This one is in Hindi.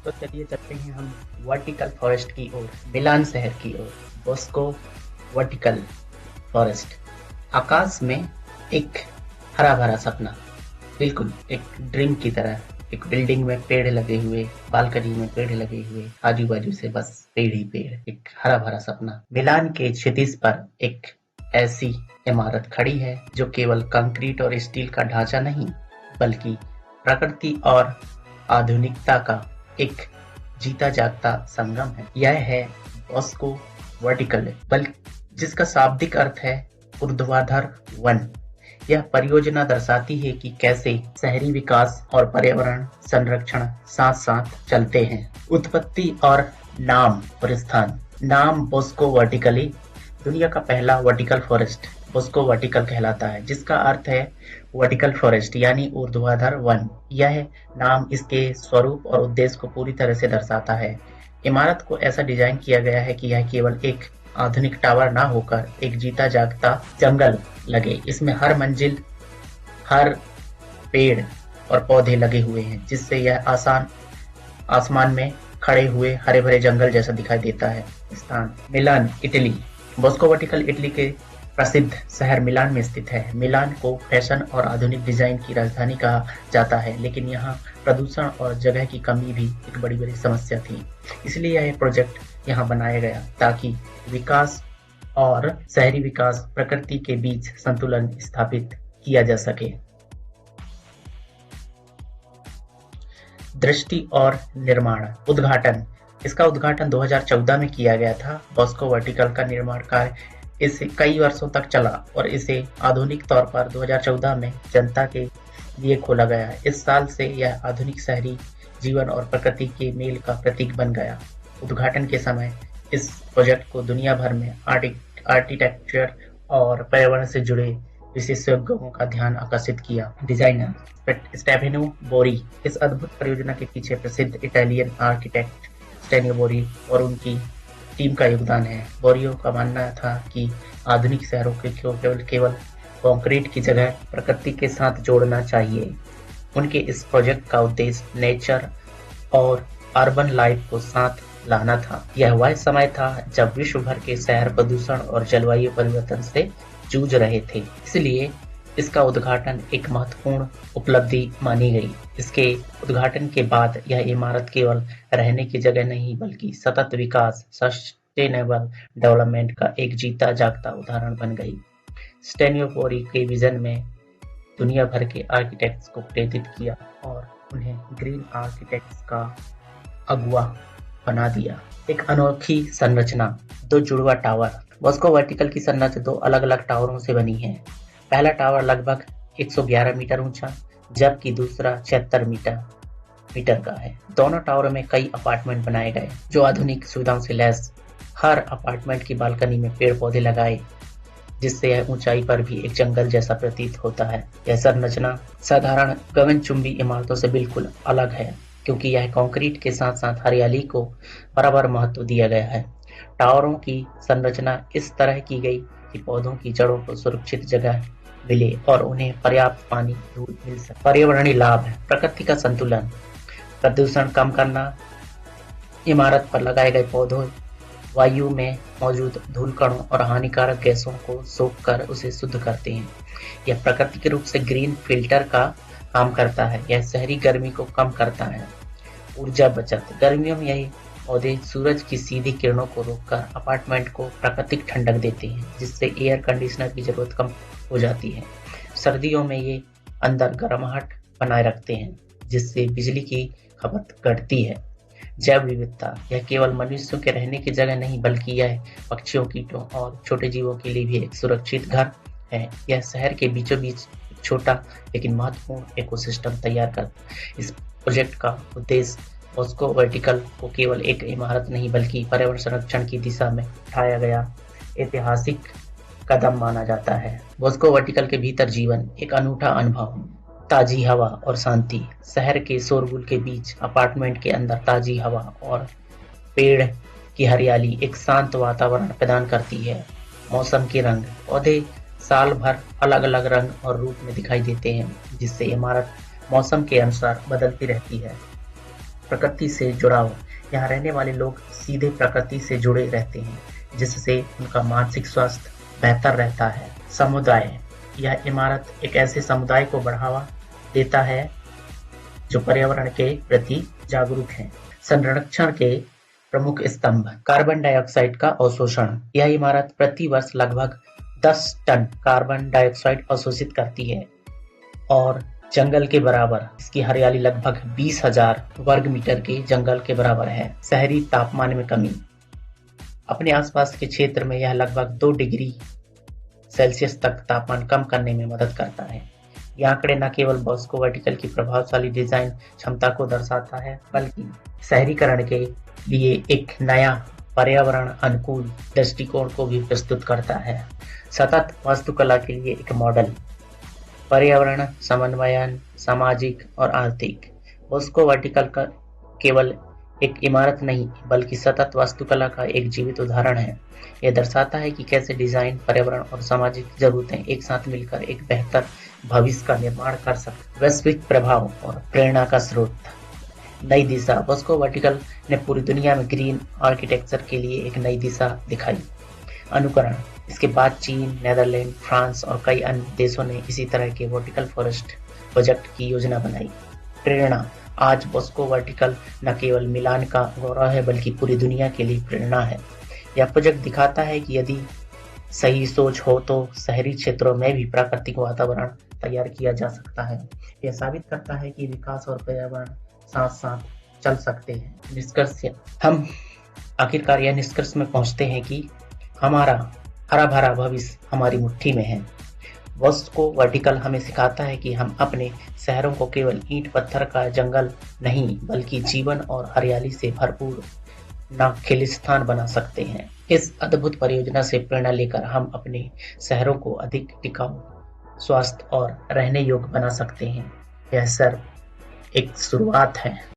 तो चलिए चलते हैं हम वर्टिकल फॉरेस्ट की ओर, मिलान शहर की ओर। बॉस्को वर्टिकल फॉरेस्ट, आकाश में एक हरा भरा सपना, बिल्कुल एक ड्रीम की तरह। एक बिल्डिंग में पेड़ लगे हुए, बालकनी में पेड़ लगे हुए, आजू बाजू से बस पेड़ ही पेड़, एक हरा भरा सपना। मिलान के क्षितिज पर एक ऐसी इमारत खड़ी है जो केवल कंक्रीट और स्टील का ढांचा नहीं, बल्कि प्रकृति और आधुनिकता का एक जीता जागता संगम है। यह है बॉस्को वर्टिकल, जिसका शाब्दिक अर्थ है ऊर्ध्वाधर वन। यह परियोजना दर्शाती है कि कैसे शहरी विकास और पर्यावरण संरक्षण साथ साथ चलते हैं। उत्पत्ति और नाम और स्थान। नाम बॉस्को वर्टिकली, दुनिया का पहला वर्टिकल फॉरेस्ट बॉस्को वर्टिकल कहलाता है, जिसका अर्थ है वर्टिकल फॉरेस्ट यानी ऊर्ध्वाधर वन। यह नाम इसके स्वरूप और उद्देश्य को पूरी तरह से दर्शाता है। इमारत को ऐसा डिजाइन किया गया है कि यह केवल एक आधुनिक टावर ना होकर एक जीता जागता जंगल लगे। इसमें हर मंजिल, हर पेड़ और पौधे लगे हुए हैं, जिससे यह आसमान में खड़े हुए हरे भरे जंगल जैसा दिखाई देता है। स्थान मिलान, इटली। बॉस्को वर्टिकल इटली के प्रसिद्ध शहर मिलान में स्थित है। मिलान को फैशन और आधुनिक डिजाइन की राजधानी कहा जाता है, लेकिन यहाँ प्रदूषण और जगह की कमी भी एक बड़ी समस्या थी। इसलिए यह प्रोजेक्ट यहाँ बनाया गया ताकि विकास और शहरी विकास, प्रकृति के बीच संतुलन स्थापित किया जा सके। दृष्टि और निर्माण। उद्घाटन। इसका उद्घाटन 2014 में किया गया था। बॉस्को वर्टिकल का निर्माण कार्य इसे कई वर्षों तक चला और इसे आधुनिक तौर पर 2014 में जनता के लिए खोला गया। इस साल से यह आधुनिक शहरी जीवन और प्रकृति के मेल का प्रतीक बन गया। उद्घाटन के समय इस प्रोजेक्ट को दुनिया भर में आर्किटेक्चर और पर्यावरण से जुड़े विशेषज्ञों का ध्यान आकर्षित किया। डिजाइनर स्टेफेनो बोरी। इस अद्भुत परियोजना के पीछे प्रसिद्ध इटालियन आर्किटेक्ट स्टेफेनो बोरी और उनकी टीम का योगदान है। बोरियो का मानना था कि आधुनिक शहरों को केवल कंक्रीट की जगह प्रकृति के साथ जोड़ना चाहिए। उनके इस प्रोजेक्ट का उद्देश्य नेचर और अर्बन लाइफ को साथ लाना था। यह वह समय था जब विश्व भर के शहर प्रदूषण और जलवायु परिवर्तन से जूझ रहे थे, इसलिए इसका उद्घाटन एक महत्वपूर्ण उपलब्धि मानी गई। इसके उद्घाटन के बाद यह इमारत केवल रहने की जगह नहीं, बल्कि सतत विकास, सस्टेनेबल डेवलपमेंट का एक जीता जागता उदाहरण बन गई। स्टेफेनो बोरी के विजन में दुनिया भर के आर्किटेक्ट्स को प्रेरित किया और उन्हें ग्रीन आर्किटेक्ट्स का अगुवा बना दिया। एक अनोखी संरचना। 2 जुड़वा टावर। बॉस्को वर्टिकल की संरचना 2 अलग अलग टावरों से बनी है। पहला टावर लगभग 111 मीटर ऊंचा, जबकि दूसरा 76 मीटर का है। दोनों टावरों में कई अपार्टमेंट बनाए गए जो आधुनिक सुविधाओं से लैस। हर अपार्टमेंट की बालकनी में पेड़ पौधे लगाए, जिससे यह ऊंचाई पर भी एक जंगल जैसा प्रतीत होता है। यह संरचना साधारण गगनचुंबी इमारतों से बिल्कुल अलग है, क्योंकि यह कंक्रीट के साथ साथ हरियाली को बराबर महत्व दिया गया है। टावरों की संरचना इस तरह की गई कि पौधों की जड़ों को सुरक्षित जगह मिले और उन्हें पर्याप्त पानी, धूल मिल सके। पर्यावरणीय लाभ। प्रकृति का संतुलन, प्रदूषण कम करना। इमारत पर लगाए गए पौधों वायु में मौजूद धूल कणों और हानिकारक गैसों को सोखकर उसे शुद्ध करते हैं। यह प्राकृतिक रूप से ग्रीन फिल्टर का काम करता है। यह शहरी गर्मी को कम करता है। ऊर्जा बचत। गर्मियों में यही पौधे सूरज की सीधी किरणों को रोककर अपार्टमेंट को प्राकृतिक ठंडक देते हैं, जिससे एयर कंडीशनर की जरूरत कम हो जाती है। सर्दियों में ये अंदर गर्माहट बनाए रखते हैं, जिससे बिजली की खपत घटती है। जैव विविधता। यह केवल मनुष्यों के रहने की जगह नहीं, बल्कि यह पक्षियों, कीटों और छोटे जीवों के लिए भी एक सुरक्षित घर है। यह शहर के बीचों बीच एक छोटा लेकिन महत्वपूर्ण इकोसिस्टम तैयार करता है। इस प्रोजेक्ट का उद्देश्य बॉस्को वर्टिकल को केवल एक इमारत नहीं, बल्कि पर्यावरण संरक्षण की दिशा में उठाया गया ऐतिहासिक कदम माना जाता है। बॉस्को वर्टिकल के भीतर जीवन, एक अनूठा अनुभव, ताजी हवा और शांति। शहर के शोरगुल के बीच अपार्टमेंट के अंदर ताजी हवा और पेड़ की हरियाली एक शांत वातावरण प्रदान करती है। मौसम के रंग। पौधे साल भर अलग अलग रंग और रूप में दिखाई देते हैं, जिससे इमारत मौसम के अनुसार बदलती रहती है। प्रकृति से जुड़ाव। यहाँ रहने वाले लोग सीधे प्रकृति से जुड़े रहते हैं, जिससे उनका मानसिक स्वास्थ्य बेहतर रहता है। समुदाय, यह इमारत एक ऐसे समुदाय को बढ़ावा देता है जो पर्यावरण के प्रति जागरूक हैं। संरक्षण के प्रमुख स्तंभ। कार्बन डाइऑक्साइड का अवशोषण। यह इमारत प्रति वर्ष लगभग 10 टन कार्बन डाइऑक्साइड अवशोषित करती है और जंगल के बराबर। इसकी हरियाली लगभग 20,000 वर्ग मीटर के जंगल के बराबर है। शहरी तापमान में कमी। अपने आसपास के क्षेत्र में यह लगभग 2 डिग्री सेल्सियस तक तापमान कम करने में मदद करता है। ये आंकड़े न केवल बॉस्को वर्टिकल की प्रभावशाली डिजाइन क्षमता को दर्शाता है, बल्कि शहरीकरण के लिए एक नया पर्यावरण अनुकूल दृष्टिकोण को भी प्रस्तुत करता है। सतत वास्तुकला के लिए एक मॉडल। पर्यावरण समन्वयन, सामाजिक और आर्थिक। बॉस्को वर्टिकल का केवल एक इमारत नहीं, बल्कि सतत वास्तुकला का एक जीवित उदाहरण है। यह दर्शाता है कि कैसे डिजाइन, पर्यावरण और सामाजिक जरूरतें एक साथ मिलकर एक बेहतर भविष्य का निर्माण कर सकते। वैश्विक प्रभाव और प्रेरणा का स्रोत। नई दिशा। बॉस्को वर्टिकल ने पूरी दुनिया में ग्रीन आर्किटेक्चर के लिए एक नई दिशा दिखाई। अनुकरण। इसके बाद चीन, नेदरलैंड, फ्रांस और कई अन्य देशों ने इसी तरह के वर्टिकल फॉरेस्ट प्रोजेक्ट की योजना बनाई। प्रेरणा। आज बॉस्को वर्टिकल न केवल मिलान का गौरव है, बल्कि पूरी दुनिया के लिए प्रेरणा है। यह प्रोजेक्ट दिखाता है कि यदि सही सोच हो तो शहरी क्षेत्रों में भी प्राकृतिक वातावरण तैयार किया जा सकता है। यह साबित करता है कि विकास और पर्यावरण साथ साथ चल सकते हैं। निष्कर्ष। हम आखिरकार यह निष्कर्ष में पहुंचते हैं कि हमारा हरा भरा भविष्य हमारी मुट्ठी में है। बॉस्को वर्टिकल हमें सिखाता है कि हम अपने शहरों को केवल ईंट पत्थर का जंगल नहीं, बल्कि जीवन और हरियाली से भरपूर खिलिस्तान बना सकते हैं। इस अद्भुत परियोजना से प्रेरणा लेकर हम अपने शहरों को अधिक टिकाऊ, स्वस्थ और रहने योग्य बना सकते हैं। यह सिर्फ एक शुरुआत है।